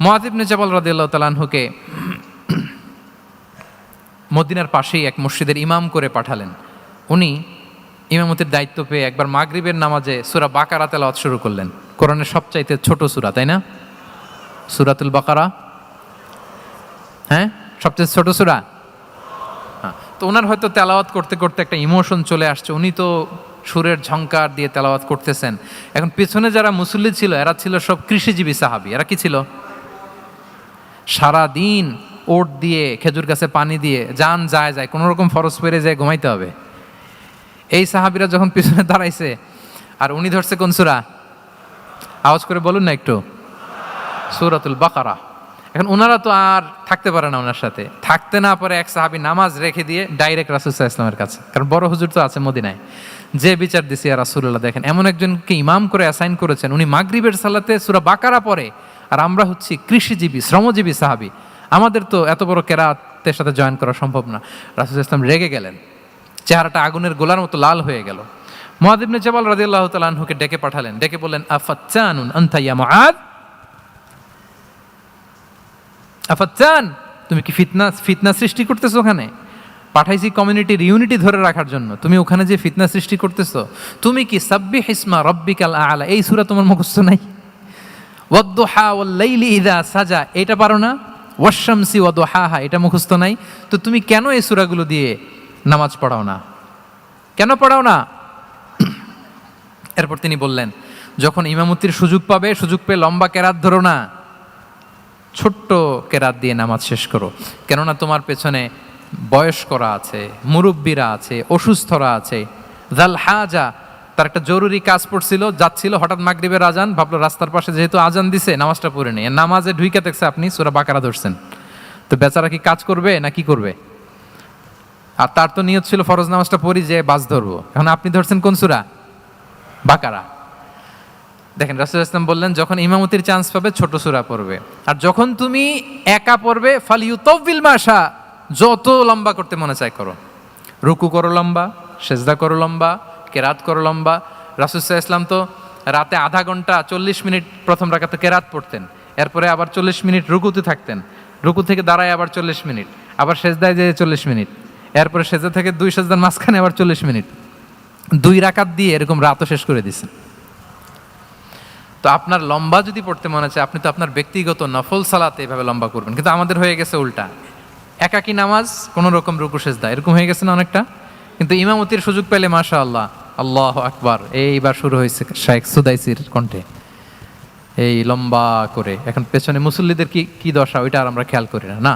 মুআয ইবনে জাবাল রাদিয়াল্লাহু তাআলা আনহুকে মদিনার পাশেই এক মসজিদের ইমাম করে পাঠালেন। উনি ইমামতির দায়িত্ব পেয়ে একবার মাগরিবের নামাজে সূরা বাকারা তেলাওয়াত শুরু করলেন। কোরআনের সবচাইতে ছোট সূরা, তাই না? সূরাতুল বাকারা, হ্যাঁ, সবচেয়ে ছোট সূরা। হ্যাঁ, তো ওনার হয়তো তেলাওয়াত করতে করতে একটা ইমোশন চলে আসছে। উনি তো সুরের ঝংকার দিয়ে তেলাওয়াত করতেছেন। এখন পেছনে যারা মুসল্লি ছিল এরা ছিল সব কৃষিজীবী সাহাবী। এরা কি ছিল? সারা দিন ওট দিয়ে, খেজুর গাছে পানি দিয়ে যান যায় যায় কোনো রকম ফরজ পেরে যায় ঘুমাইতে হবে। এই সাহাবীরা যখন পিছনে দাঁড়াইছে আর উনি ধরছে কোন সূরা? আওয়াজ করে বলুন না একটু, সূরাতুল বাকারা। এখন ওনারা তো আর থাকতে পারে না, ওনার সাথে থাকতে না পারে এক সাহাবী নামাজ রেখে দিয়ে ডাইরেক্ট রাসূল সাল্লাল্লাহু আলাইহি ওয়াসাল্লামের কাছে, কারণ বড় হুজুর তো আছে মদিনায়। যে বিচার দিছি ইয়া রাসূলুল্লাহ, দেখেন এমন একজনকে ইমাম করে অ্যাসাইন করেছেন, উনি মাগরিবের সালাতে সূরা বাকারা পড়ে, আর আমরা হচ্ছি কৃষিজীবী শ্রমজীবী সাহাবী, আমাদের তো এত বড় কেরাতের সাথে জয়েন করা সম্ভব না। রাসূল সাল্লাল্লাহু আলাইহি ওয়াসাল্লাম রেগে গেলেন, চেহারাটা আগুনের গোলার মতো লাল হয়ে গেল। মুআয ইবনে জাবাল রাদিয়াল্লাহু তাআলা আনহুকে ডেকে পাঠালেন, ডেকে বললেন, আফাত্তানুন আনতা ইয়া মুআয, আফাত্তান, তুমি কি ফিতনা সৃষ্টি করতেছো? ওখানে পাঠাইছি কমিউনিটির ইউনিটি ধরে রাখার জন্য, তুমি ওখানে যে ফিতনা সৃষ্টি করতেছো। তুমি কি সাব্বিহ ইসমা রাব্বিকাল আ'লা এই সূরা তোমার মুখস্থ নাই? ওয়াদ-দুহা ওয়াল-লাইলি ইযা সাজা এটা পারো না? ওয়াশ-শামসি ওয়া দুহাহা এটা মুখস্থ নাই? তো তুমি কেন এই সূরাগুলো দিয়ে নামাজ পড়াও না? কেন পড়াও না? এরপর তিনি বললেন, যখন ইমামতির সুযোগ পাবে, সুযোগ পেয়ে লম্বা কেরাত ধরো না, ছোট্ট কেরাত দিয়ে নামাজ শেষ করো। কেননা তোমার পেছনে বয়স্করা আছে, মুরব্বীরা আছে, অসুস্থরা আছে। জাল হাজা, তার একটা জরুরি কাজ পড়ছিল, যাচ্ছিল, হঠাৎ মাগরিবের আজান, ভাবলো রাস্তার পাশে যেহেতু আজান দিছে নামাজটা পড়ে নেই। নামাজে ঢুইকা দেখছে আপনি সূরা বাকারা ধরছেন, তো বেচারা কি কাজ করবে না কি করবে? আর তার তো নিয়ত ছিল ফরজ নামাজটা পড়ি যে বাস ধরবো, এখন আপনি ধরছেন কোন সূরা? বাকারা। দেখেন রাসূল সাল্লাল্লাহু আলাইহি ওয়াসাল্লাম বললেন, যখন ইমামতির চান্স পাবে ছোট সূরা পড়বে, আর যখন তুমি একা পড়বে ফালিউতাউবিল মাশা, যত লম্বা করতে মনে চায় করো, রুকু করো লম্বা, সেজদা করো লম্বা, কেরাত করো লম্বা। রাসূল সাল্লাল্লাহু আলাইহি ওয়াসাল্লাম তো রাতে আধা ঘন্টা 40 মিনিট প্রথম রাকাতে কেরাত পড়তেন, এরপরে আবার 40 মিনিট রুকুতে থাকতেন, রুকু থেকে দাঁড়ায় আবার 40 মিনিট, আবার সেজদায় যেয়ে 40 মিনিট, এরপরে সেজদা থেকে 2 সেজদার মাঝখানে আবার 40 মিনিট, 2 রাকাত দিয়ে এরকম রাতও শেষ করে দিয়েছেন। তো আপনার লম্বা যদি পড়তে মনে চায়, আপনি তো আপনার ব্যক্তিগত নফল সালাতে এভাবে লম্বা করবেন। কিন্তু আমাদের হয়ে গেছে উল্টা, একাকী নামাজ কোনো রকম রুকু সেজদা এরকম হয়ে গেছে না অনেকটা। কিন্তু ইমামতির সুযোগ পেলে মাশাআল্লাহ, আল্লাহু আকবার, এইবার শুরু হয়েছে শাইখ সুদাইসির কণ্ঠে এই লম্বা করে। এখন পেছনে মুসল্লিদের কি দশা ওইটা আর আমরা খেয়াল করি না।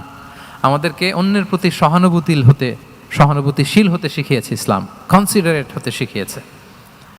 আমাদেরকে অন্যের প্রতি সহানুভূতিশীল হতে শিখিয়েছে ইসলাম, কনসিডারেট হতে শিখিয়েছে।